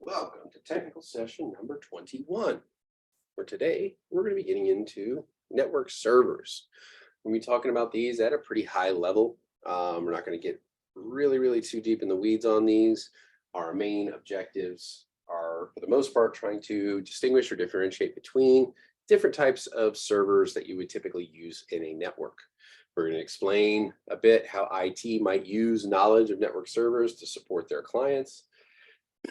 Welcome to technical session number 21. For today, we're going to be getting into network servers. We're going to be talking about these at a pretty high level. We're not going to get really too deep in the weeds on these. Our main objectives are, for the most part, trying to distinguish or differentiate between different types of servers that you would typically use in a network. We're going to explain a bit how IT might use knowledge of network servers to support their clients.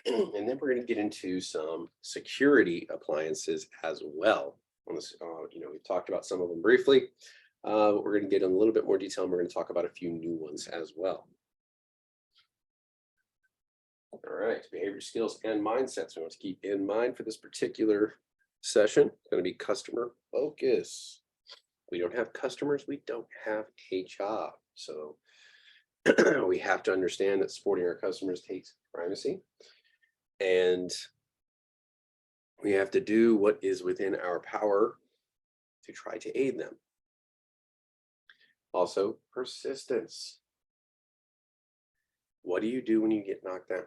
And then we're going to get into some security appliances as well. On this, we've talked about some of them briefly. We're going to get in a little bit more detail, and we're going to talk about a few new ones as well. All right, behavior skills and mindsets we want to keep in mind for this particular session. It's going to be customer focus. We don't have customers, we don't have a job. So we have to understand that supporting our customers takes primacy. And we have to do what is within our power to try to aid them. Also, persistence. What do you do when you get knocked down?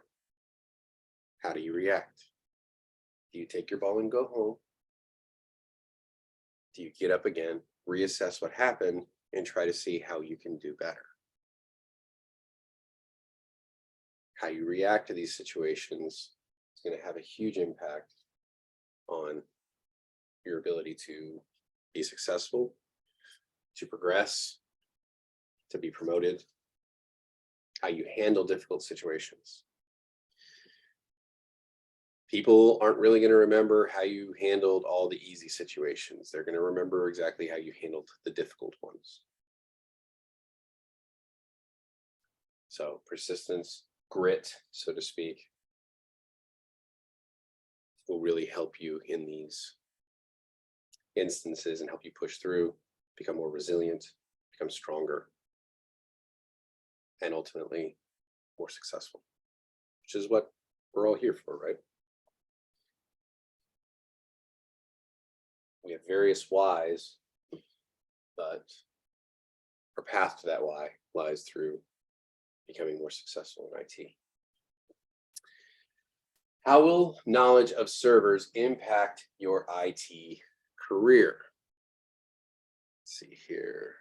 How do you react? Do you take your ball and go home? Do you get up again, reassess what happened, and try to see how you can do better? How you react to these situations is going to have a huge impact on your ability to be successful, to progress, to be promoted, how you handle difficult situations. People aren't really going to remember how you handled all the easy situations. They're going to remember exactly how you handled the difficult ones. So persistence, grit, so to speak, will really help you in these instances and help you push through, become more resilient, become stronger, and ultimately more successful, which is what we're all here for, right? We have various whys, but our path to that why lies through becoming more successful in IT. How will knowledge of servers impact your IT career? Let's see here.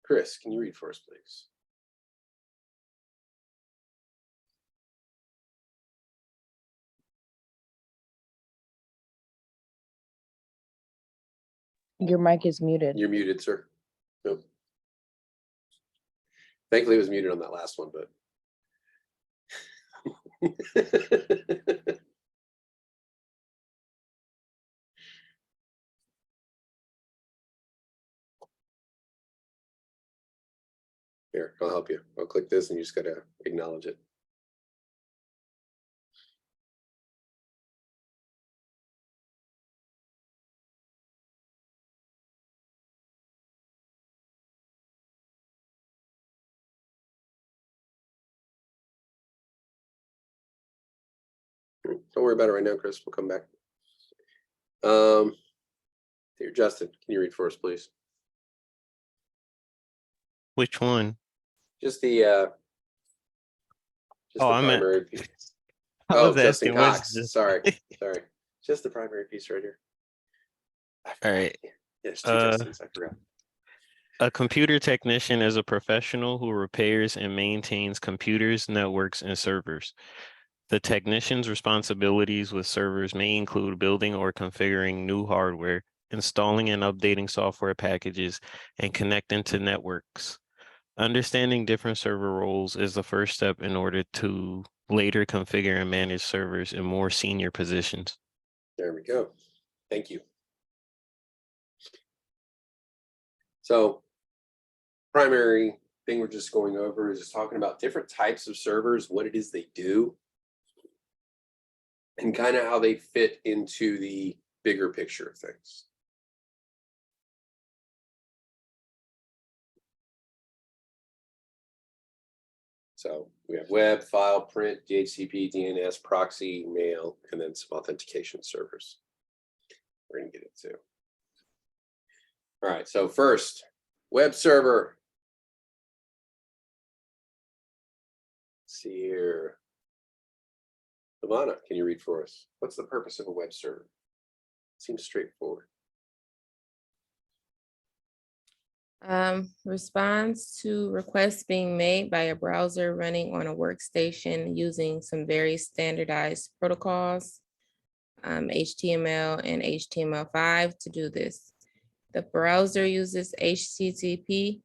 Chris, can you read for us, please? Your mic is muted. You're muted, sir. Nope. Thankfully, it was muted on that last one, but. Here, I'll help you. I'll click this and you just got to acknowledge it. Don't worry about it right now, Chris. We'll come back. Here, Justin, can you read for us, please? Which one? Just the primary piece. Oh, Justin Cox. Sorry. Just the primary piece right here. All right. Yes, two Justins. I forgot. A computer technician is a professional who repairs and maintains computers, networks, and servers. The technician's responsibilities with servers may include building or configuring new hardware, installing and updating software packages, and connecting to networks. Understanding different server roles is the first step in order to later configure and manage servers in more senior positions. There we go. Thank you. So, primary thing we're just going over is just talking about different types of servers, what it is they do, and kind of how they fit into the bigger picture of things. So we have web, file, print, DHCP, DNS, proxy, mail, and then some authentication servers we're going to get into. All right, so first, web server. Let's see here. Ivana, can you read for us? What's the purpose of a web server? Seems straightforward. Responds to requests being made by a browser running on a workstation using some very standardized protocols, HTML and HTML5 to do this. The browser uses HTTP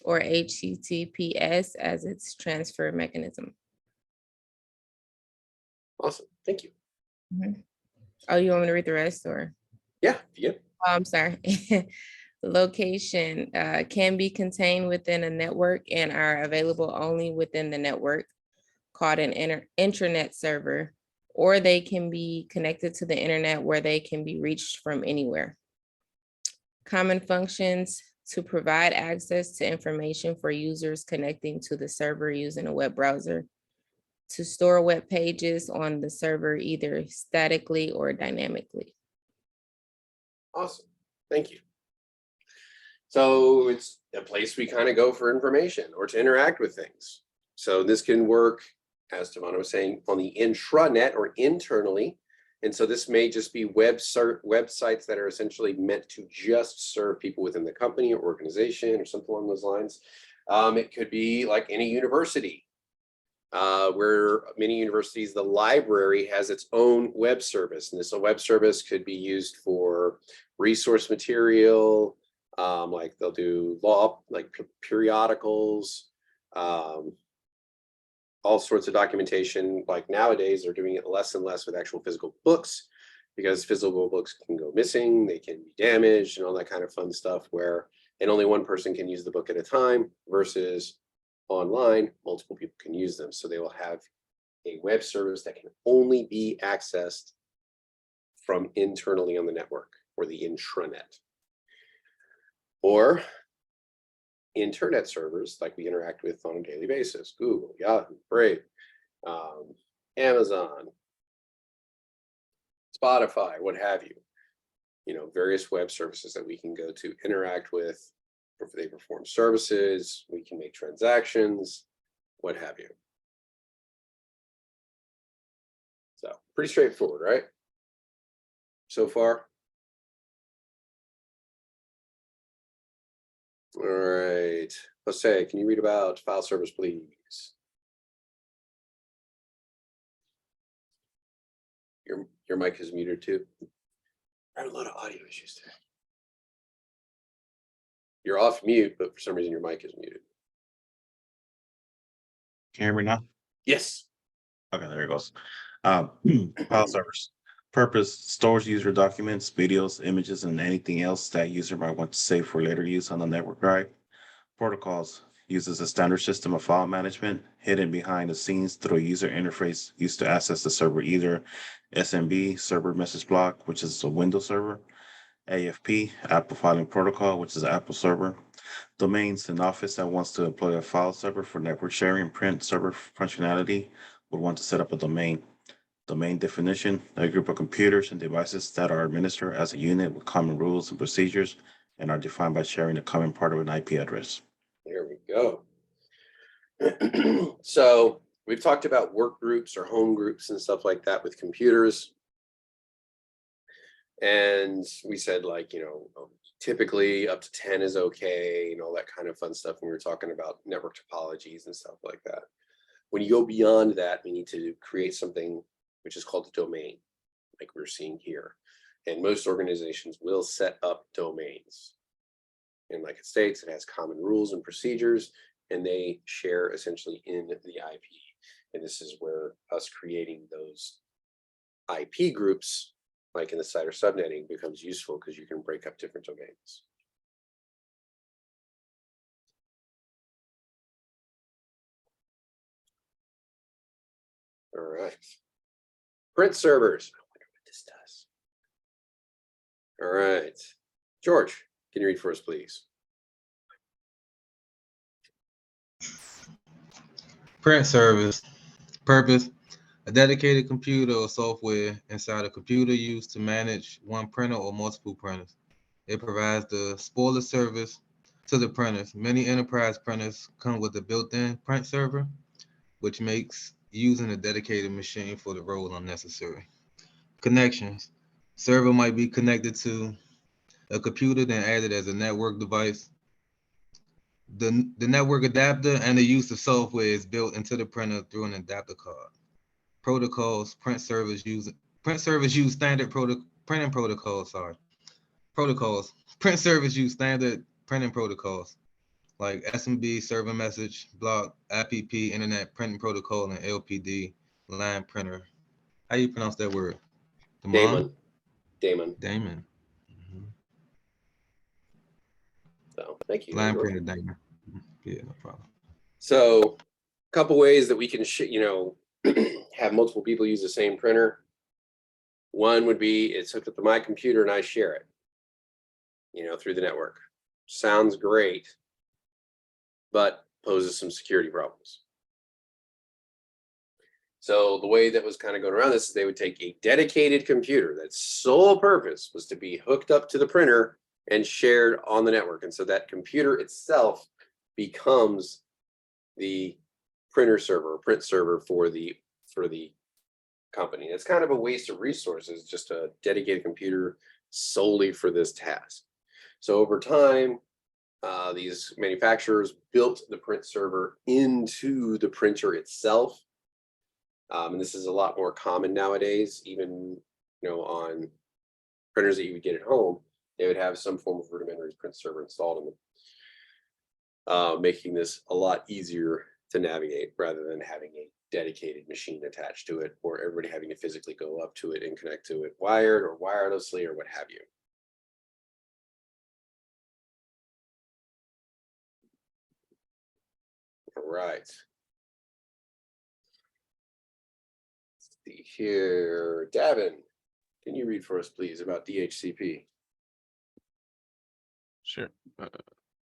or HTTPS as its transfer mechanism. Awesome, thank you. Oh, you want me to read the rest or? Yeah, yeah. Oh, I'm sorry. Location can be contained within a network and are available only within the network, called an intranet server, or they can be connected to the internet where they can be reached from anywhere. Common functions to provide access to information for users connecting to the server using a web browser, to store web pages on the server either statically or dynamically. Awesome, thank you. So it's a place we kind of go for information or to interact with things. So this can work, as Ivana was saying, on the intranet or internally. And so this may just be websites that are essentially meant to just serve people within the company or organization or something along those lines. It could be like any university, where many universities, the library has its own web service. And this web service could be used for resource material, like they'll do law, like periodicals, all sorts of documentation. Like nowadays, they're doing it less and less with actual physical books because physical books can go missing, they can be damaged and all that kind of fun stuff and only one person can use the book at a time versus online, multiple people can use them. So they will have a web service that can only be accessed from internally on the network or the intranet. Or internet servers like we interact with on a daily basis, Google, Yahoo, Brave, Amazon, Spotify, what have you. You know, various web services that we can go to interact with. They perform services, we can make transactions, what have you. So pretty straightforward, right? So far. All right, Jose, can you read about file servers, please? Your mic is muted too. I have a lot of audio issues today. You're off mute, but for some reason your mic is muted. Can you hear me now? Yes. Okay, there it goes. File servers. Purpose: stores user documents, videos, images, and anything else that user might want to save for later use on the network drive. Protocols: uses a standard system of file management hidden behind the scenes through a user interface used to access the server, either SMB, server message block, which is a Windows server, AFP, Apple Filing Protocol, which is an Apple server. Domains: an office that wants to employ a file server for network sharing, print server functionality would want to set up a domain. Domain definition: a group of computers and devices that are administered as a unit with common rules and procedures and are defined by sharing a common part of an IP address. There we go. So we've talked about work groups or home groups and stuff like that with computers. And we said, like, typically up to 10 is okay and all that kind of fun stuff when we were talking about network topologies and stuff like that. When you go beyond that, we need to create something which is called a domain, like we're seeing here. And most organizations will set up domains. And like it states, it has common rules and procedures, and they share essentially in the IP. And this is where us creating those IP groups, like in the site or subnetting, becomes useful because you can break up different domains. All right. Print servers. I wonder what this does. All right. George, can you read for us, please? Print service. Purpose: a dedicated computer or software inside a computer used to manage one printer or multiple printers. It provides the spoiler service to the printers. Many enterprise printers come with a built-in print server, which makes using a dedicated machine for the role unnecessary. Connections. Server might be connected to a computer, then added as a network device. The network adapter and the use of software is built into the printer through an adapter card. Protocols. Print servers use standard printing protocols. Protocols. Print servers use standard printing protocols like SMB, server message, block, IPP, internet printing protocol, and LPD, line printer. How you pronounce that word? Damon. Damon. Mhm. So thank you. Line Igor. printer Damon. Yeah, no problem. So a couple ways that we can, have multiple people use the same printer. One would be it's hooked up to my computer and I share it, through the network. Sounds great, but poses some security problems. So the way that was kind of going around this is they would take a dedicated computer that's sole purpose was to be hooked up to the printer and shared on the network. And so that computer itself becomes the printer server, print server for the company. It's kind of a waste of resources, just a dedicated computer solely for this task. So over time, these manufacturers built the print server into the printer itself. And this is a lot more common nowadays, even on printers that you would get at home, they would have some form of rudimentary print server installed in them, making this a lot easier to navigate rather than having a dedicated machine attached to it, or everybody having to physically go up to it and connect to it wired or wirelessly or what have you. All right. Let's see here. Davin, can you read for us, please, about DHCP? Sure.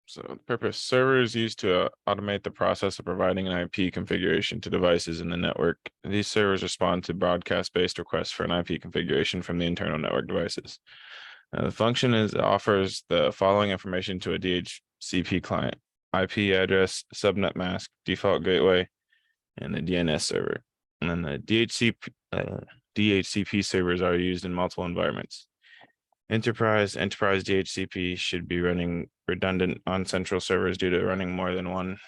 So the purpose server is used to automate the process of providing an IP configuration to devices in the network. These servers respond to broadcast-based requests for an IP configuration from the internal network devices. The function offers the following information to a DHCP client: IP address, subnet mask, default gateway, and the DNS server. And then the DHCP servers are used in multiple environments. Enterprise DHCP should be running redundant on central servers due to running more than one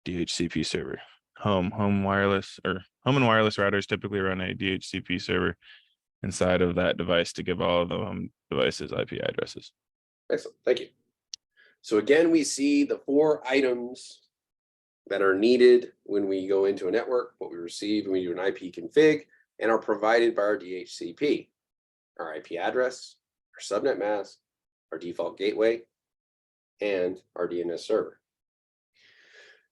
DHCP server. Home and wireless routers typically run a DHCP server inside of that device to give all of the home devices IP addresses. Excellent, thank you. So again, we see the 4 items that are needed when we go into a network, what we receive when we do an IP config, and are provided by our DHCP. Our IP address, our subnet mask, our default gateway, and our DNS server.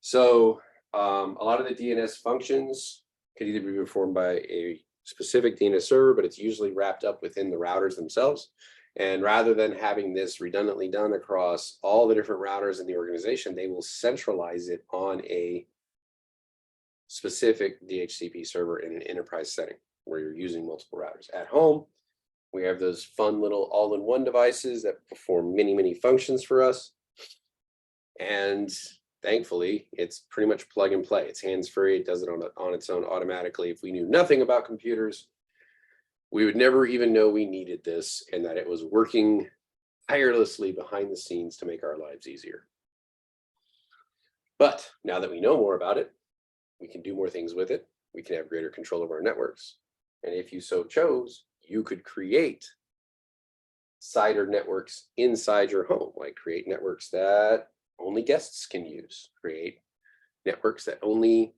So a lot of the DNS functions could either be performed by a specific DNS server, but it's usually wrapped up within the routers themselves. And rather than having this redundantly done across all the different routers in the organization, they will centralize it on a specific DHCP server in an enterprise setting where you're using multiple routers. At home, we have those fun little all-in-one devices that perform many, many functions for us. And thankfully, it's pretty much plug and play. It's hands-free. It does it on its own automatically. If we knew nothing about computers, we would never even know we needed this and that it was working tirelessly behind the scenes to make our lives easier. But now that we know more about it, we can do more things with it. We can have greater control of our networks. And if you so chose, you could create CIDR networks inside your home, like create networks that only guests can use, create networks that only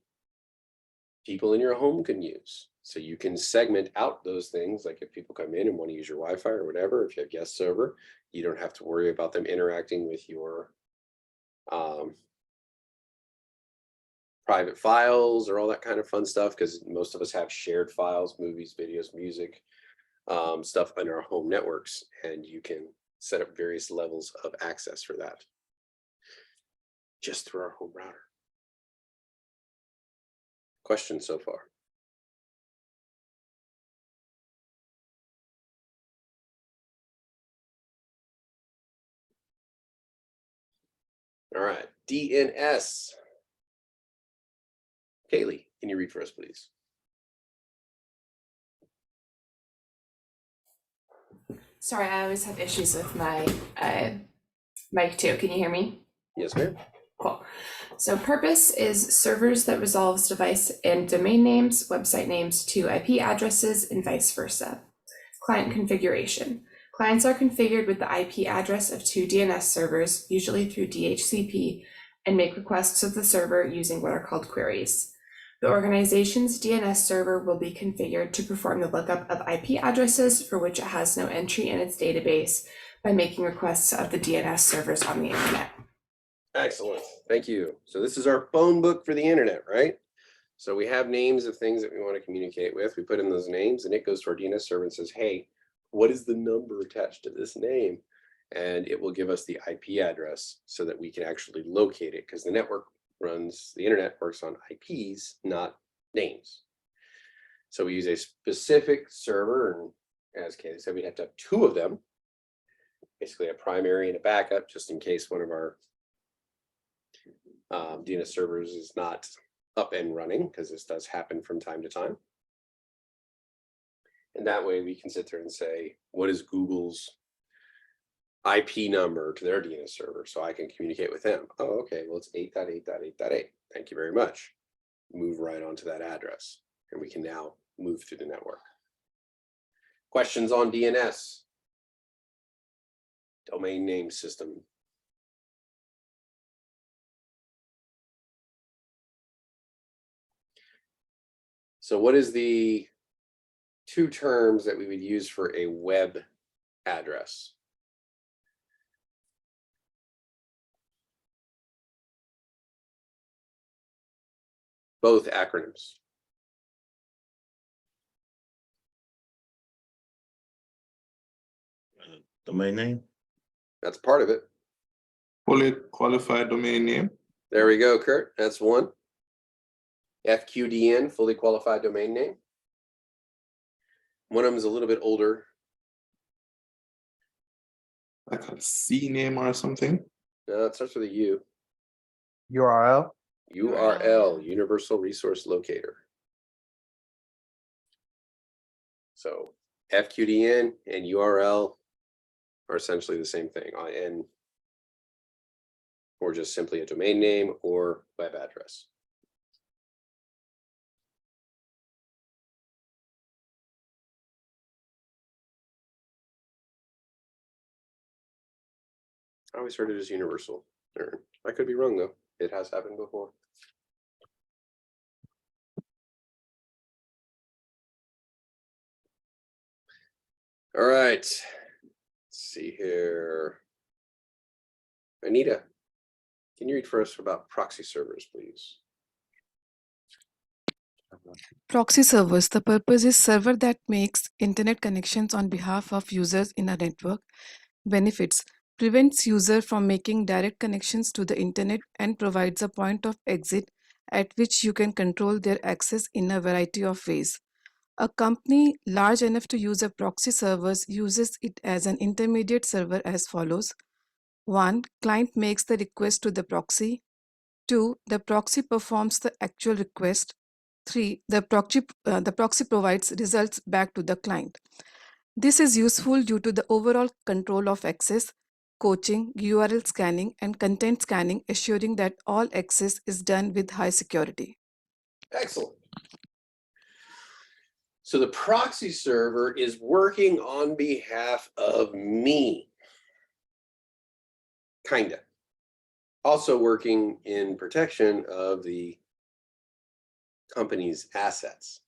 people in your home can use. So you can segment out those things, like if people come in and want to use your Wi-Fi or whatever, if you have guests over, you don't have to worry about them interacting with your private files or all that kind of fun stuff, because most of us have shared files, movies, videos, music, stuff on our home networks, and you can set up various levels of access for that just through our home router. Questions so far? All right, DNS. Kaylee, can you read for us, please? Sorry, I always have issues with my mic too. Can you hear me? Yes, ma'am. Cool. So purpose is servers that resolves device and domain names, website names to IP addresses and vice versa. Client configuration. Clients are configured with the IP address of two DNS servers, usually through DHCP, and make requests of the server using what are called queries. The organization's DNS server will be configured to perform the lookup of IP addresses for which it has no entry in its database by making requests of the DNS servers on the internet. Excellent. Thank you. So this is our phone book for the internet, right? So we have names of things that we want to communicate with. We put in those names and it goes to our DNS server and says, hey, what is the number attached to this name? And it will give us the IP address so that we can actually locate it, because the network runs, the internet works on IPs, not names. So we use a specific server, and as Kaylee said, we'd have to have two of them, basically a primary and a backup, just in case one of our DNS servers is not up and running, because this does happen from time to time. And that way we can sit there and say, what is Google's IP number to their DNS server, so I can communicate with them? Oh, okay, well, it's 8.8.8.8. Thank you very much. Move right onto that address, and we can now move through the network. Questions on DNS? Domain name system. So what is the two terms that we would use for a web address? Both acronyms. Domain name. That's part of it. Fully qualified domain name. There we go, Kurt. That's one. FQDN, fully qualified domain name. One of them is a little bit older. Like a C name or something. No, it starts with a U. URL. URL, Universal Resource Locator. So FQDN and URL are essentially the same thing, and or just simply a domain name or web address. I always heard it as universal. I could be wrong though. It has happened before. All right. Let's see here. Anita, can you read for us about proxy servers, please? Proxy servers. The purpose is server that makes internet connections on behalf of users in a network. Benefits: prevents user from making direct connections to the internet and provides a point of exit at which you can control their access in a variety of ways. A company large enough to use a proxy server uses it as an intermediate server as follows. 1. Client makes the request to the proxy. 2. The proxy performs the actual request. 3. The proxy provides results back to the client. This is useful due to the overall control of access, coaching, URL scanning, and content scanning, assuring that all access is done with high security. Excellent. So the proxy server is working on behalf of me. Kinda. Also working in protection of the company's assets.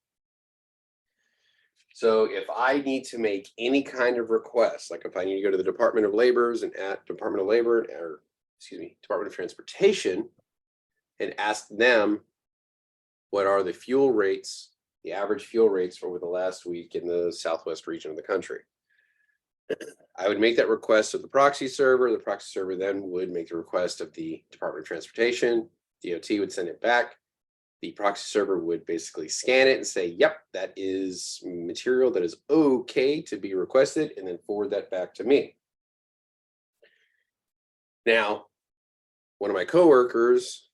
So if I need to make any kind of request, like if I need to go to the Department of Labor's and at Department of Labor, or excuse me, Department of Transportation, and ask them what are the fuel rates, the average fuel rates for the last week in the Southwest region of the country. I would make that request of the proxy server. The proxy server then would make the request of the Department of Transportation. DOT would send it back. The proxy server would basically scan it and say, yep, that is material that is okay to be requested, and then forward that back to me. Now, one of my coworkers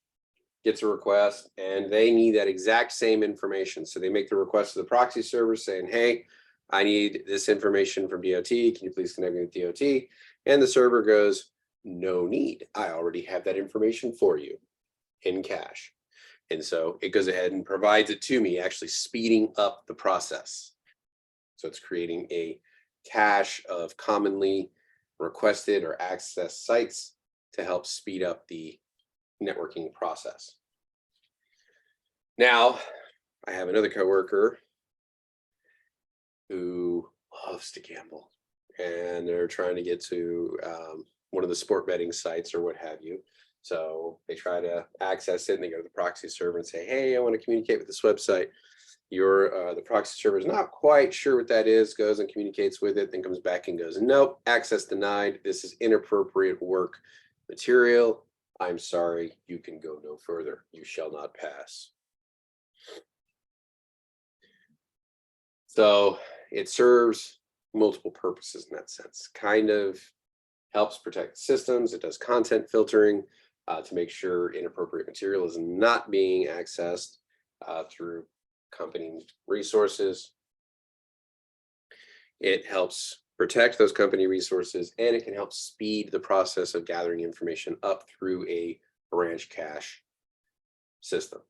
gets a request and they need that exact same information. So they make the request to the proxy server saying, hey, I need this information from DOT. Can you please connect me with DOT? And the server goes, no need. I already have that information for you in cache. And so it goes ahead and provides it to me, actually speeding up the process. So it's creating a cache of commonly requested or accessed sites to help speed up the networking process. Now, I have another coworker who loves to gamble, and they're trying to get to one of the sport betting sites or what have you. So they try to access it and they go to the proxy server and say, hey, I want to communicate with this website. The proxy server is not quite sure what that is, goes and communicates with it, then comes back and goes, nope, access denied. This is inappropriate work material. I'm sorry, you can go no further. You shall not pass. So it serves multiple purposes in that sense. Kind of helps protect systems. It does content filtering to make sure inappropriate material is not being accessed through company resources. It helps protect those company resources, and it can help speed the process of gathering information up through a branch cache system.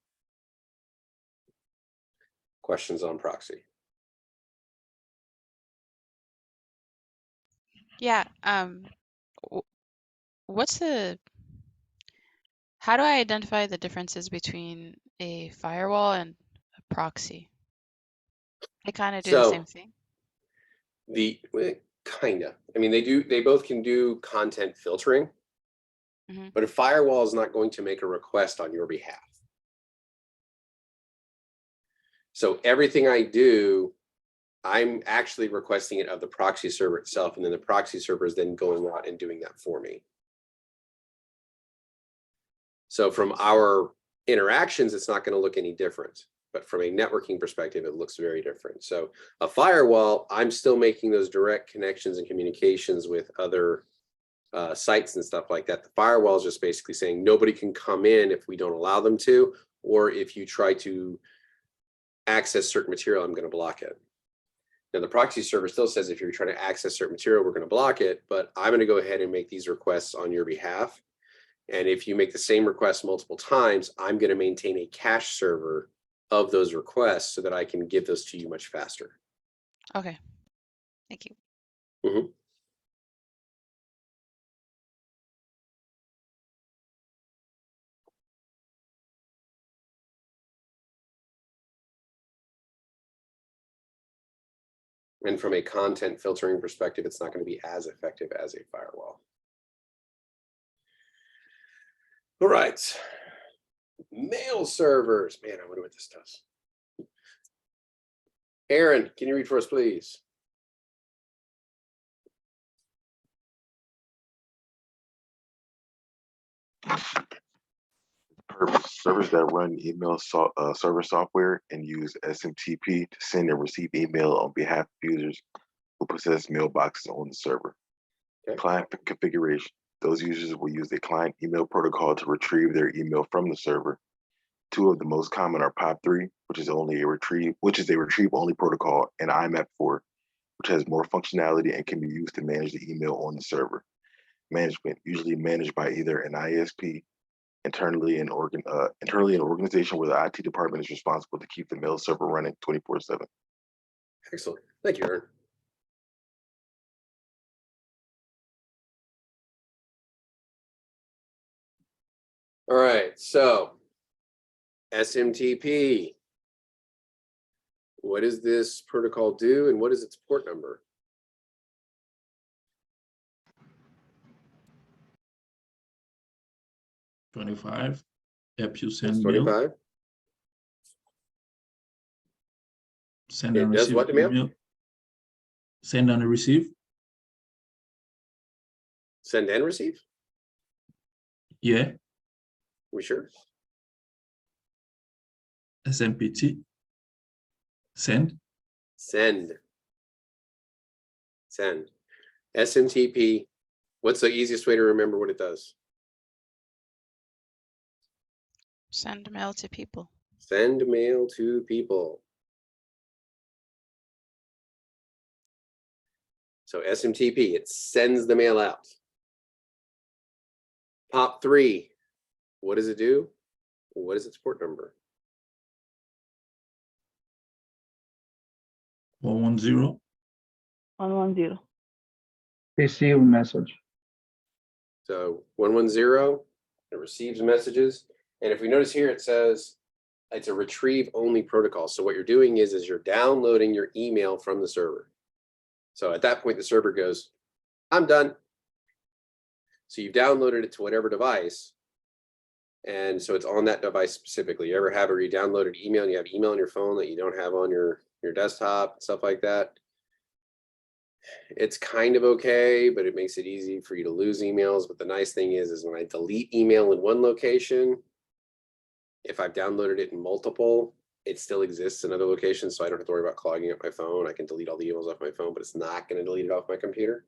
Questions on proxy? Yeah, how do I identify the differences between a firewall and a proxy? They kind of do the same thing. Kinda. I mean, they both can do content filtering, but a firewall is not going to make a request on your behalf. So everything I do, I'm actually requesting it of the proxy server itself, and then the proxy server is then going out and doing that for me. So from our interactions, it's not going to look any different, but from a networking perspective, it looks very different. So a firewall, I'm still making those direct connections and communications with other sites and stuff like that. The firewall is just basically saying nobody can come in if we don't allow them to, or if you try to access certain material, I'm going to block it. Now the proxy server still says if you're trying to access certain material, we're going to block it, but I'm going to go ahead and make these requests on your behalf. And if you make the same request multiple times, I'm going to maintain a cache server of those requests so that I can give those to you much faster. Okay, thank you. Mm-hmm. And from a content filtering perspective, it's not going to be as effective as a firewall. All right. Mail servers. Man, I wonder what this does. Aaron, can you read for us, please? Purpose: servers that run email server software and use SMTP to send and receive email on behalf of users who possess mailboxes on the server. Okay. Client configuration: those users will use a client email protocol to retrieve their email from the server. Two of the most common are POP3, which is a retrieve-only protocol, and IMAP4, which has more functionality and can be used to manage the email on the server. Management: usually managed by either an ISP, internally an organization where the IT department is responsible to keep the mail server running 24/7. Excellent. Thank you, Aaron. All right, so SMTP. What does this protocol do, and what is its port number? $25. Help you It's send mail. 25. Send It and does receive what to mail? email. Send and receive. Send and receive? Yeah. We sure? SMPT. Send. Send. Send. SMTP. What's the easiest way to remember what it does? Send mail to people. Send mail to people. So SMTP, it sends the mail out. POP3, what does it do? What is its port number? 110. 110. Receive message. So 110, it receives messages. And if we notice here, it says it's a retrieve only protocol. So what you're doing is you're downloading your email from the server. So at that point, the server goes, I'm done. So you've downloaded it to whatever device. And so it's on that device specifically. You ever have a re-downloaded email and you have email on your phone that you don't have on your desktop, stuff like that? It's kind of okay, but it makes it easy for you to lose emails. But the nice thing is when I delete email in one location, if I've downloaded it in multiple, it still exists in other locations. So I don't have to worry about clogging up my phone. I can delete all the emails off my phone, but it's not going to delete it off my computer.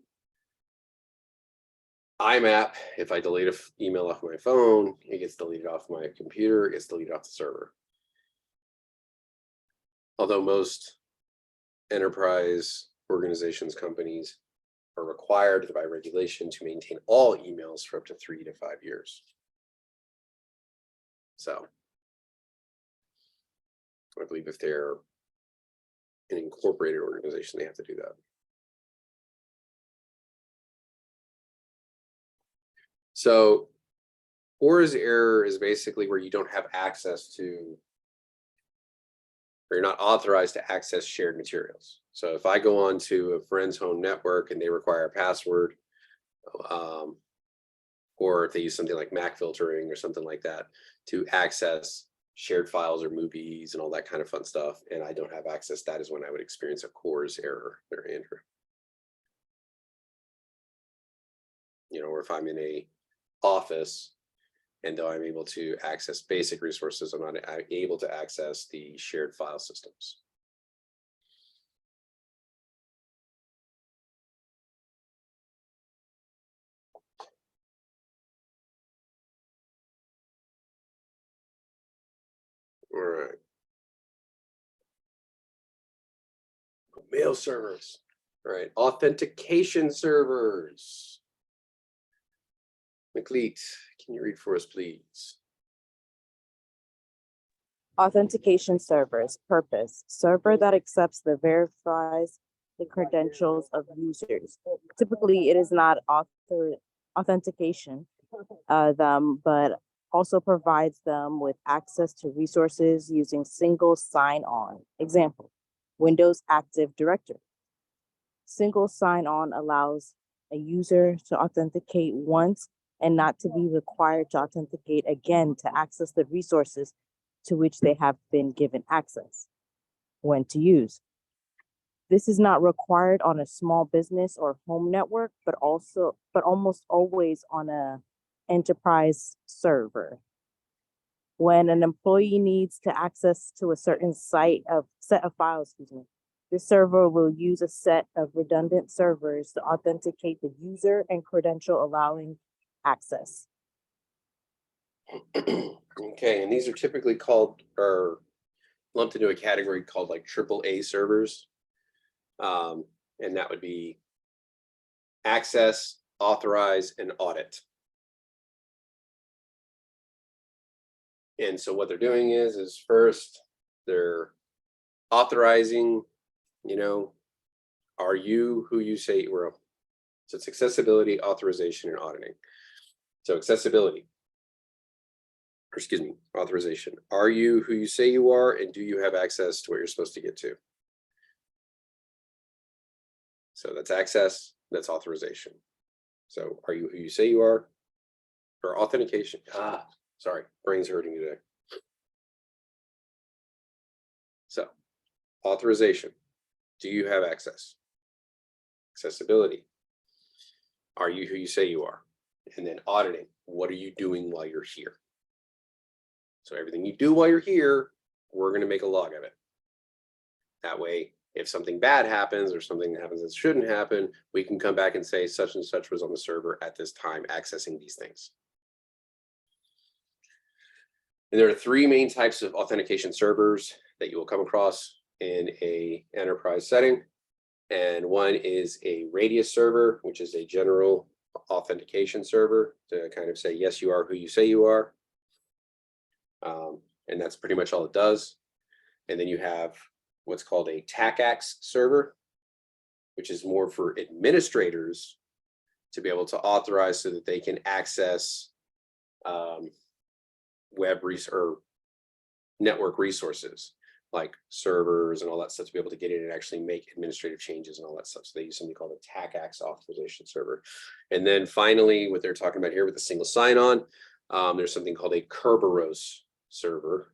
IMAP, if I delete an email off my phone, it gets deleted off my computer, it gets deleted off the server. Although most enterprise organizations, companies are required by regulation to maintain all emails for up to 3 to 5 years. So I believe if they're an incorporated organization, they have to do that. So Core's error is basically where you don't have access to, or you're not authorized to access shared materials. So if I go on to a friend's home network and they require a password, or if they use something like MAC filtering or something like that to access shared files or movies and all that kind of fun stuff, and I don't have access, that is when I would experience a Core's error there, Andrew. You know, or if I'm in a office and though I'm able to access basic resources, I'm not able to access the shared file systems. All right. Mail servers. All right. Authentication servers. McLeet, can you read for us, please? Authentication servers. Purpose. Server that accepts the verifies the credentials of users. Typically, it is not authentication but also provides them with access to resources using single sign-on. Example, Windows Active Directory. Single sign-on allows a user to authenticate once and not to be required to authenticate again to access the resources to which they have been given access. When to use. This is not required on a small business or home network, but almost always on an enterprise server. When an employee needs to access to a certain set of files, this server will use a set of redundant servers to authenticate the user and credential allowing access. Okay, and these are typically called or lumped into a category called like AAA servers. And that would be access, authorize, and audit. And so what they're doing is first they're authorizing, you know, are you who you say you were? So it's accessibility, authorization, and auditing. So accessibility, or excuse me, authorization. Are you who you say you are, and do you have access to what you're supposed to get to? So that's access, that's authorization. So are you who you say you are? Or authentication. Sorry, brain's hurting today. So authorization. Do you have access? Accessibility. Are you who you say you are? And then auditing. What are you doing while you're here? So everything you do while you're here, we're going to make a log of it. That way, if something bad happens or something happens that shouldn't happen, we can come back and say such and such was on the server at this time accessing these things. And there are three main types of authentication servers that you will come across in a enterprise setting. And one is a radius server, which is a general authentication server to kind of say, yes, you are who you say you are. And that's pretty much all it does. And then you have what's called a TACAX server, which is more for administrators to be able to authorize so that they can access or network resources like servers and all that stuff to be able to get in and actually make administrative changes and all that stuff. So they use something called a TACAX authorization server. And then finally, what they're talking about here with the single sign-on, there's something called a Kerberos server,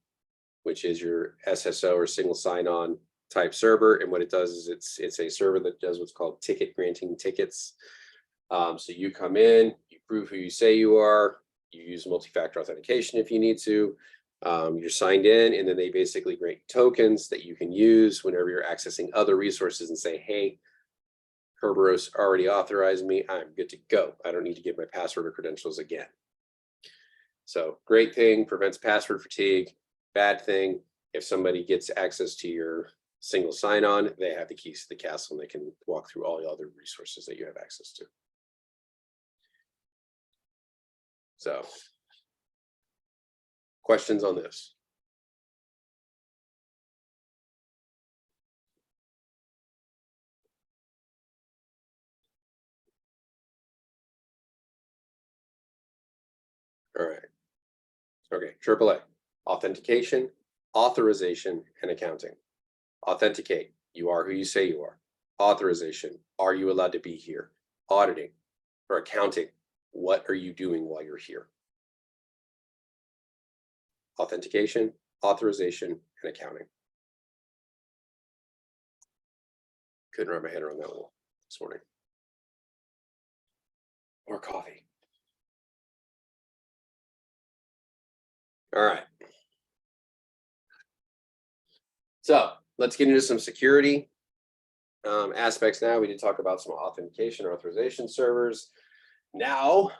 which is your SSO or single sign-on type server. And what it does is it's a server that does what's called ticket granting tickets. So you come in, you prove who you say you are, you use multi-factor authentication if you need to. You're signed in, and then they basically grant tokens that you can use whenever you're accessing other resources and say, hey, Kerberos already authorized me. I'm good to go. I don't need to give my password or credentials again. So great thing, prevents password fatigue. Bad thing, if somebody gets access to your single sign-on, they have the keys to the castle and they can walk through all the other resources that you have access to. So, questions on this? All right. Okay, AAA, authentication, authorization, and accounting. Authenticate, you are who you say you are. Authorization, are you allowed to be here? Auditing or accounting, what are you doing while you're here? Authentication, authorization, and accounting. Couldn't wrap my head around that one this morning. More coffee. All right. So let's get into some security aspects now. We did talk about some authentication or authorization servers. Now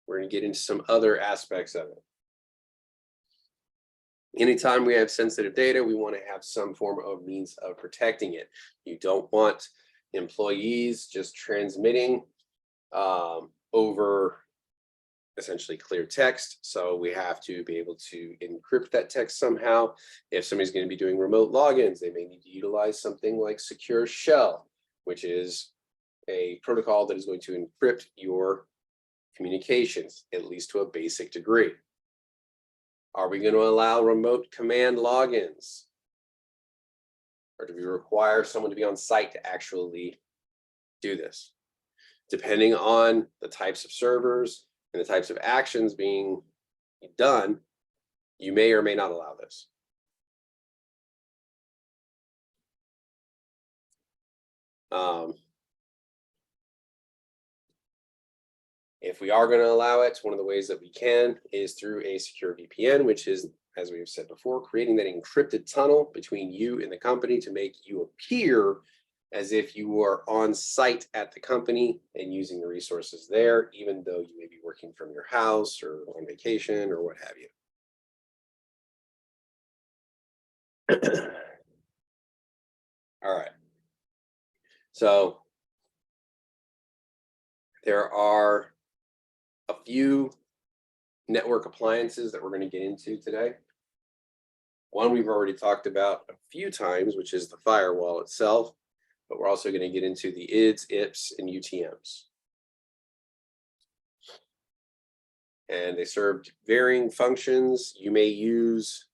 we're going to get into some other aspects of it. Anytime we have sensitive data, we want to have some form of means of protecting it. You don't want employees just transmitting over essentially clear text. So we have to be able to encrypt that text somehow. If somebody's going to be doing remote logins, they may need to utilize something like Secure Shell, which is a protocol that is going to encrypt your communications, at least to a basic degree. Are we going to allow remote command logins? Or do we require someone to be on site to actually do this? Depending on the types of servers and the types of actions being done, you may or may not allow this. If we are going to allow it, one of the ways that we can is through a secure VPN, which is, as we have said before, creating that encrypted tunnel between you and the company to make you appear as if you are on site at the company and using the resources there, even though you may be working from your house or on vacation or what have you. All right. So there are a few network appliances that we're going to get into today. One we've already talked about a few times, which is the firewall itself, but we're also going to get into the IDS, IPS, and UTMs. And they serve varying functions. You may use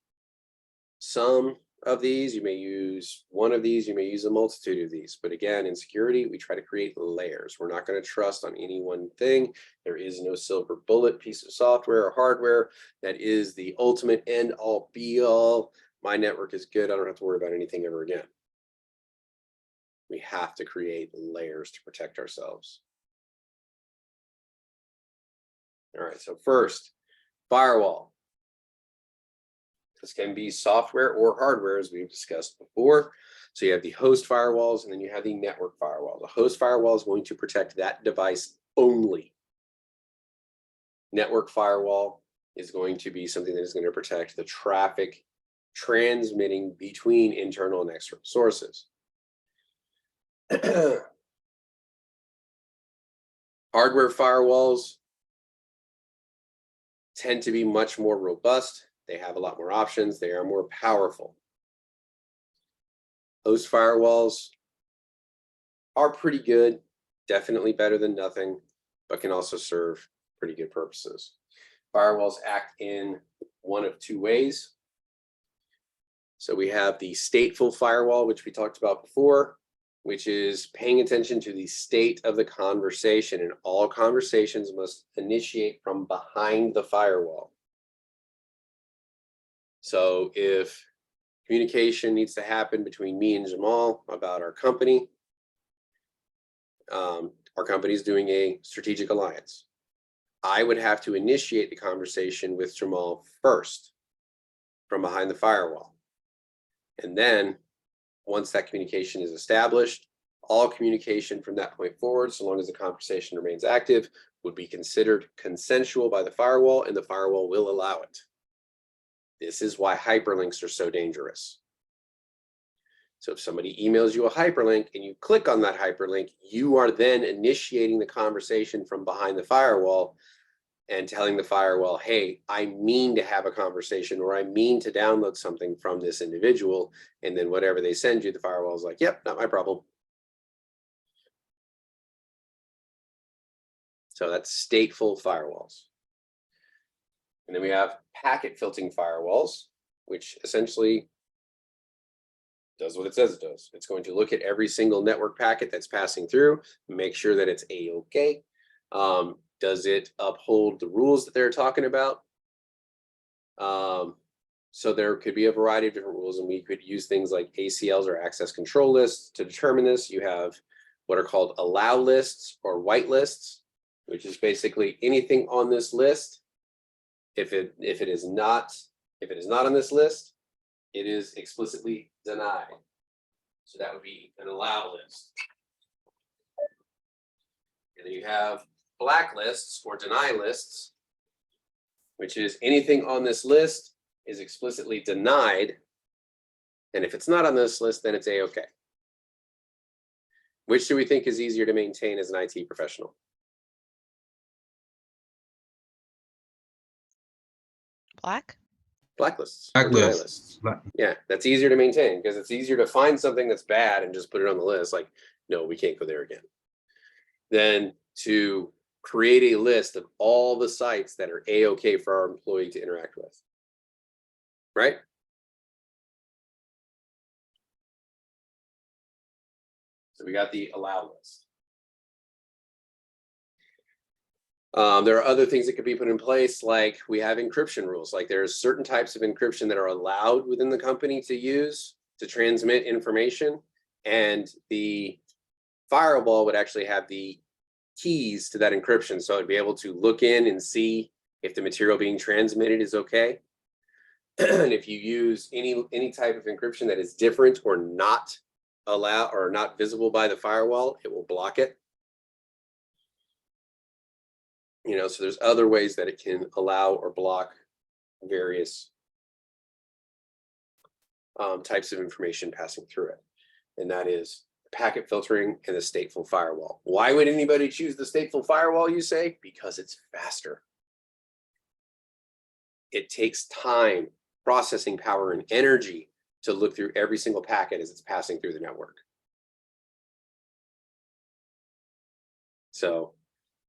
some of these, you may use one of these, you may use a multitude of these. But again, in security, we try to create layers. We're not going to trust on any one thing. There is no silver bullet piece of software or hardware that is the ultimate end all be all. My network is good. I don't have to worry about anything ever again. We have to create layers to protect ourselves. All right, so first, firewall. This can be software or hardware, as we've discussed before. So you have the host firewalls, and then you have the network firewall. The host firewall is going to protect that device only. Network firewall is going to be something that is going to protect the traffic transmitting between internal and external sources. Hardware firewalls tend to be much more robust. They have a lot more options. They are more powerful. Host firewalls are pretty good, definitely better than nothing, but can also serve pretty good purposes. Firewalls act in one of two ways. So we have the stateful firewall, which we talked about before, which is paying attention to the state of the conversation, and all conversations must initiate from behind the firewall. So if communication needs to happen between me and Jamal about our company is doing a strategic alliance, I would have to initiate the conversation with Jamal first from behind the firewall. And then once that communication is established, all communication from that point forward, so long as the conversation remains active, would be considered consensual by the firewall, and the firewall will allow it. This is why hyperlinks are so dangerous. So if somebody emails you a hyperlink and you click on that hyperlink, you are then initiating the conversation from behind the firewall and telling the firewall, hey, I mean to have a conversation, or I mean to download something from this individual. And then whatever they send you, the firewall is like, yep, not my problem. So that's stateful firewalls. And then we have packet filtering firewalls, which essentially does what it says it does. It's going to look at every single network packet that's passing through, make sure that it's A-OK. Does it uphold the rules that they're talking about? So there could be a variety of different rules, and we could use things like ACLs or access control lists to determine this. You have what are called allow lists or white lists, which is basically anything on this list. If it is not on this list, it is explicitly denied. So that would be an allow list. And then you have blacklists or deny lists, which is anything on this list is explicitly denied. And if it's not on this list, then it's A-OK. Which do we think is easier to maintain as an IT professional? Blacklists. Or deny lists. Yeah, that's easier to maintain because it's easier to find something that's bad and just put it on the list. Like, no, we can't go there again. Then to create a list of all the sites that are A-OK for our employee to interact with. Right? So we got the allow list. There are other things that could be put in place, like we have encryption rules. Like there's certain types of encryption that are allowed within the company to use to transmit information, and the firewall would actually have the keys to that encryption, so it'd be able to look in and see if the material being transmitted is okay. And if you use any type of encryption that is different or not allowed or not visible by the firewall, it will block it. You know, so there's other ways that it can allow or block various types of information passing through it. And that is packet filtering and the stateful firewall. Why would anybody choose the stateful firewall, you say? Because it's faster. It takes time, processing power, and energy to look through every single packet as it's passing through the network. So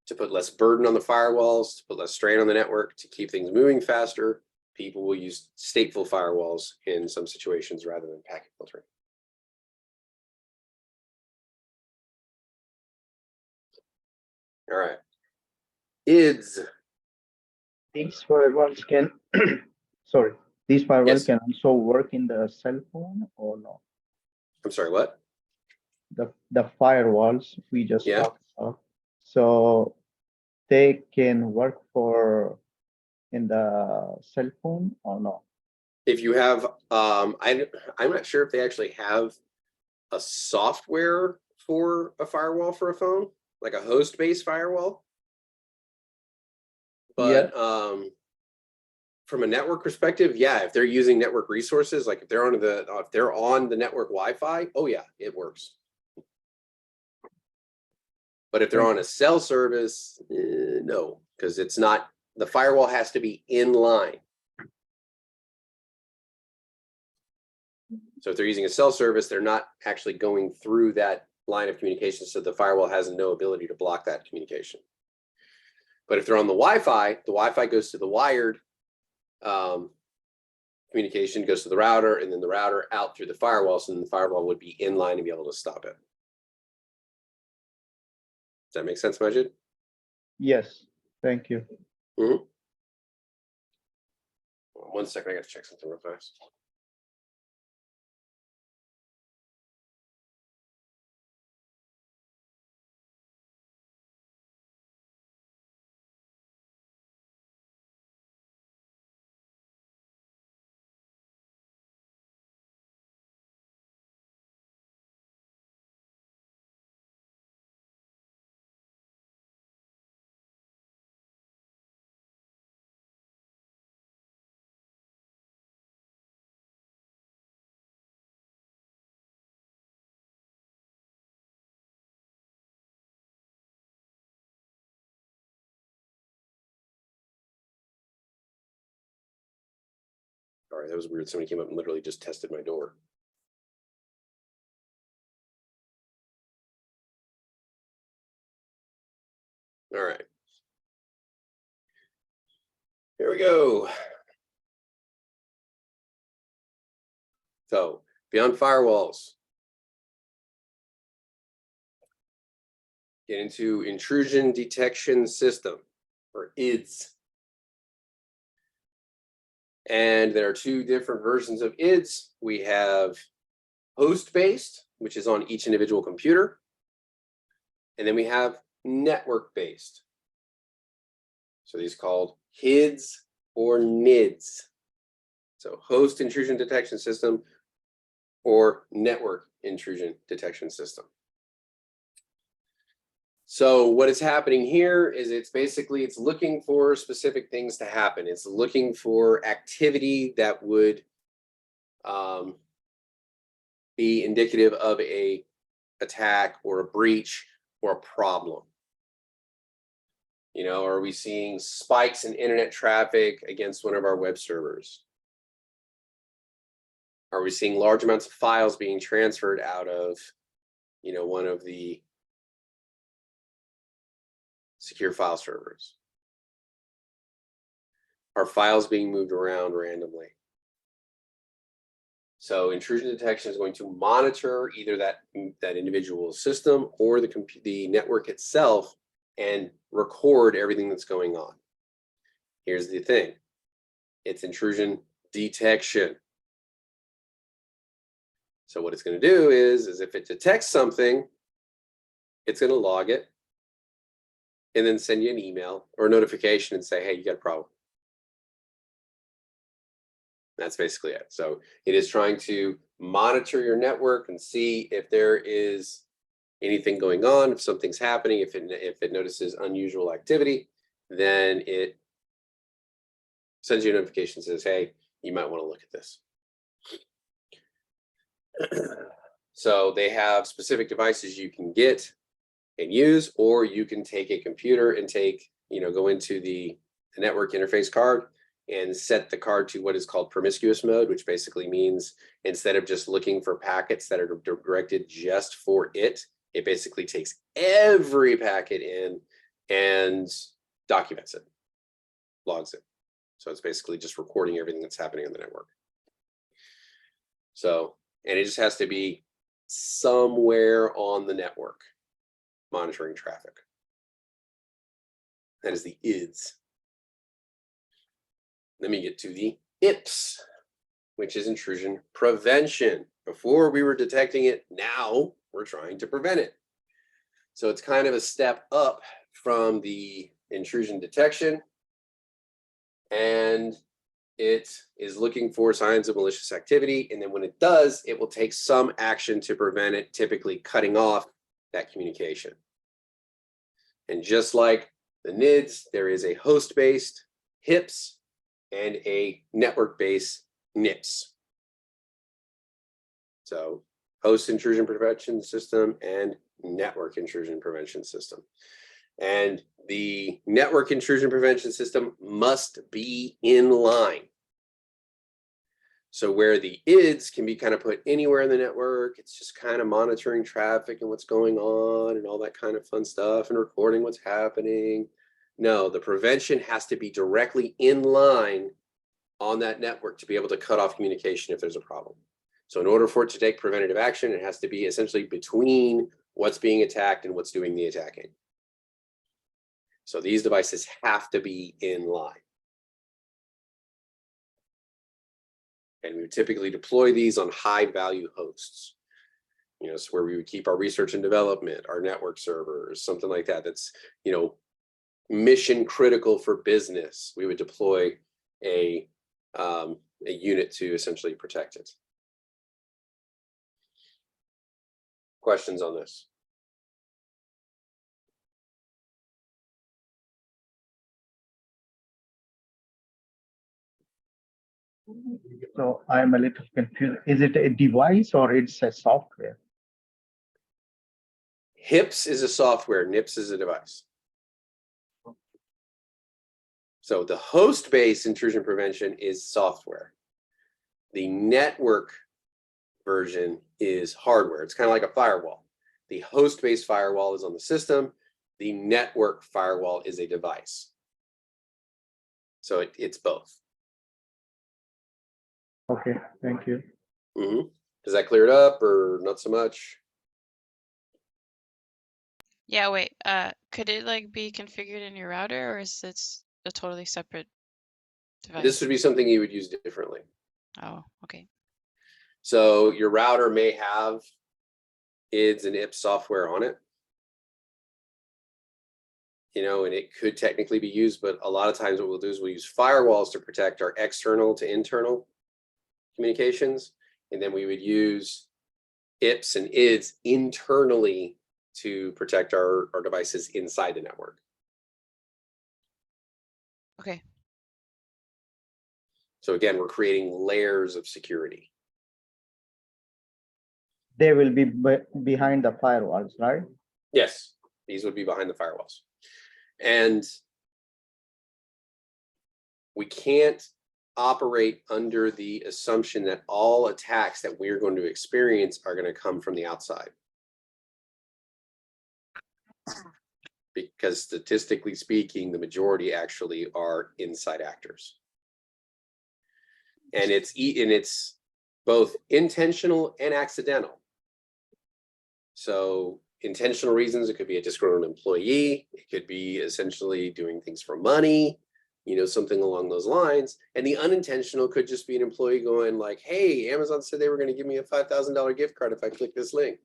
to put less burden on the firewalls, to put less strain on the network, to keep things moving faster, people will use stateful firewalls in some situations rather than packet filtering. All right. IDS. These firewalls can, sorry, these firewalls Yes. can also work in the cell phone or no? I'm sorry, what? The firewalls we just Yeah. talked about. So they can work in the cell phone or no? If you have, I'm not sure if they actually have a software for a firewall for a phone, like a host-based firewall. But from a network perspective, yeah, if they're using network resources, like if they're on the network Wi-Fi, oh yeah, it works. But if they're on a cell service, no, because it's not, the firewall has to be in line. So if they're using a cell service, they're not actually going through that line of communication, so the firewall has no ability to block that communication. But if they're on the Wi-Fi goes to the wired communication, goes to the router, and then the router out through the firewall, so then the firewall would be in line to be able to stop it. Does that make sense, Majid? Yes, thank you. Mm-hmm. 1 second, I got to check something real fast. All right, that was weird. Somebody came up and literally just tested my door. All right. Here we go. So beyond firewalls, get into intrusion detection system, or IDS. And there are two different versions of IDS. We have host-based, which is on each individual computer. And then we have network-based. So these are called HIDS or NIDS. So host intrusion detection system or network intrusion detection system. So what is happening here is it's looking for specific things to happen. It's looking for activity that would be indicative of a attack or a breach or a problem. You know, are we seeing spikes in internet traffic against one of our web servers? Are we seeing large amounts of files being transferred out of, you know, one of the secure file servers? Are files being moved around randomly? So intrusion detection is going to monitor either that individual system or the network itself and record everything that's going on. Here's the thing. It's intrusion detection. So what it's going to do is if it detects something, it's going to log it and then send you an email or a notification and say, hey, you got a problem. That's basically it. So it is trying to monitor your network and see if there is anything going on, if something's happening, if it notices unusual activity, then it sends you a notification, says, hey, you might want to look at this. So they have specific devices you can get and use, or you can take a computer and go into the network interface card and set the card to what is called promiscuous mode, which basically means instead of just looking for packets that are directed just for it, it basically takes every packet in and documents it, logs it. So it's basically just recording everything that's happening on the network. So, and it just has to be somewhere on the network monitoring traffic. That is the IDS. Let me get to the IPS, which is intrusion prevention. Before we were detecting it, now we're trying to prevent it. So it's kind of a step up from the intrusion detection, and it is looking for signs of malicious activity. And then when it does, it will take some action to prevent it, typically cutting off that communication. And just like the NIDS, there is a host-based HIPS, and a network-based NIPS. So host intrusion prevention system and network intrusion prevention system. And the network intrusion prevention system must be in line. So where the IDS can be kind of put anywhere in the network, it's just kind of monitoring traffic and what's going on and all that kind of fun stuff and recording what's happening. No, the prevention has to be directly in line on that network to be able to cut off communication if there's a problem. So in order for it to take preventative action, it has to be essentially between what's being attacked and what's doing the attacking. So these devices have to be in line. And we would typically deploy these on high value hosts. You know, so where we would keep our research and development, our network servers, something like that. That's, you know, mission critical for business. We would deploy a unit to essentially protect it. Questions on this? So I'm a little confused. Is it a device or it's a software? HIPS is a software, NIPS is a device. So the host-based intrusion prevention is software. The network version is hardware. It's kind of like a firewall. The host-based firewall is on the system. The network firewall is a device. So it's both. Okay, thank you. Mm-hmm. Does that clear it up or not so much? Yeah, wait, could it like be configured in your router, or is it a totally separate device? This would be something you would use differently. Oh, okay. So your router may have IDS and IPS software on it. You know, and it could technically be used, but a lot of times what we'll do is we'll use firewalls to protect our external to internal communications. And then we would use IPS and IDS internally to protect our devices inside the network. Okay. So again, we're creating layers of security. They will be behind the firewalls, right? Yes, these would be behind the firewalls. And we can't operate under the assumption that all attacks that we're going to experience are going to come from the outside. Because statistically speaking, the majority actually are inside actors. And it's both intentional and accidental. So intentional reasons, it could be a disgruntled employee, it could be essentially doing things for money, you know, something along those lines. And the unintentional could just be an employee going like, hey, Amazon said they were going to give me a $5,000 gift card if I click this link.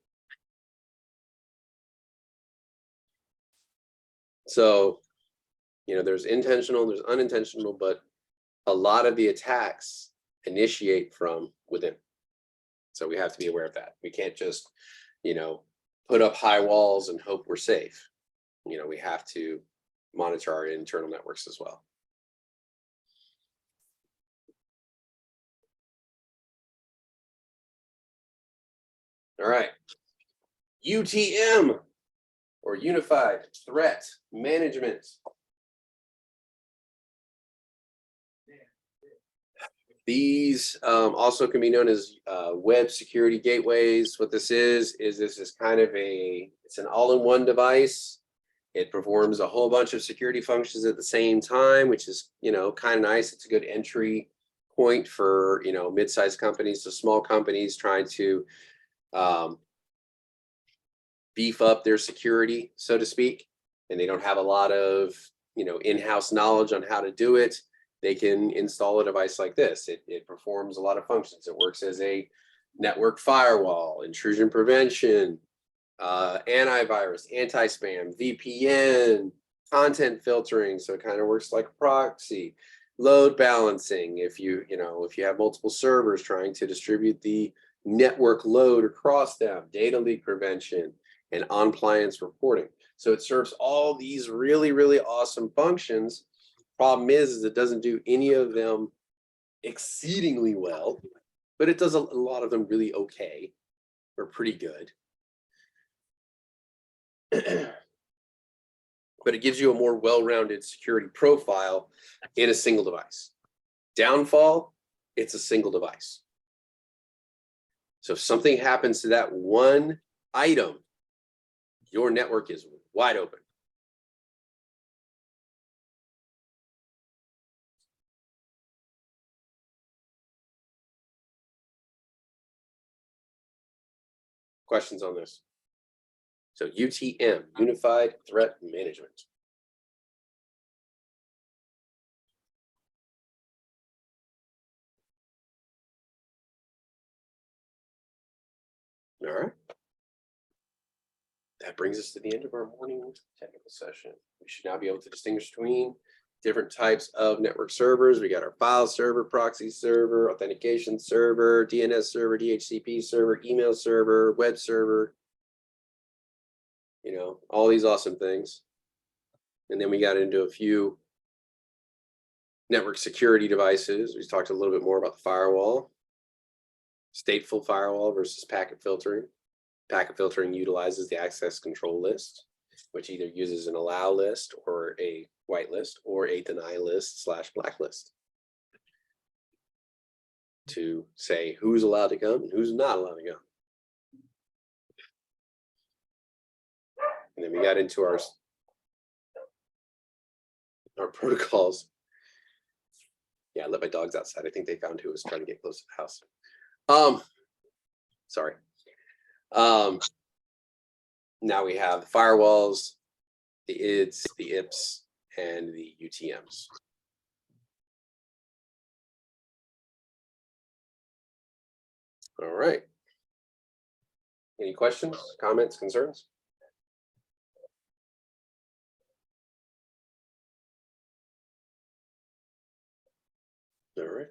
So, you know, there's intentional, there's unintentional, but a lot of the attacks initiate from within. So we have to be aware of that. We can't just, you know, put up high walls and hope we're safe. You know, we have to monitor our internal networks as well. All right. UTM, or Unified Threat Management. These also can be known as web security gateways. What this is this is kind of it's an all-in-one device. It performs a whole bunch of security functions at the same time, which is, you know, kind of nice. It's a good entry point for, you know, mid-sized companies to small companies trying to beef up their security, so to speak, and they don't have a lot of, you know, in-house knowledge on how to do it. They can install a device like this. It performs a lot of functions. It works as a network firewall, intrusion prevention, antivirus, anti-spam, VPN, content filtering. So it kind of works like a proxy, load balancing. If you have multiple servers trying to distribute the network load across them, data leak prevention, and on-appliance reporting. So it serves all these really, really awesome functions Problem is it doesn't do any of them exceedingly well, but it does a lot of them really okay or pretty good. But it gives you a more well-rounded security profile in a single device. Downfall, it's a single device. So if something happens to that one item, your network is wide open. Questions on this? So UTM, Unified Threat Management. All right. That brings us to the end of our morning technical session. We should now be able to distinguish between different types of network servers. We got our file server, proxy server, authentication server, DNS server, DHCP server, email server, web server, you know, all these awesome things. And then we got into a few network security devices. We talked a little bit more about the firewall, stateful firewall versus packet filtering. Packet filtering utilizes the access control list, which either uses an allow list or a whitelist or a deny list / blacklist to say who's allowed to come and who's not allowed to come. And then we got into our protocols. Yeah, I let my dogs outside. I think they found who was trying to get close to the house. Sorry. Now we have the firewalls, the IDs, the IPs, and the UTMs. All right. Any questions, comments, concerns? All right.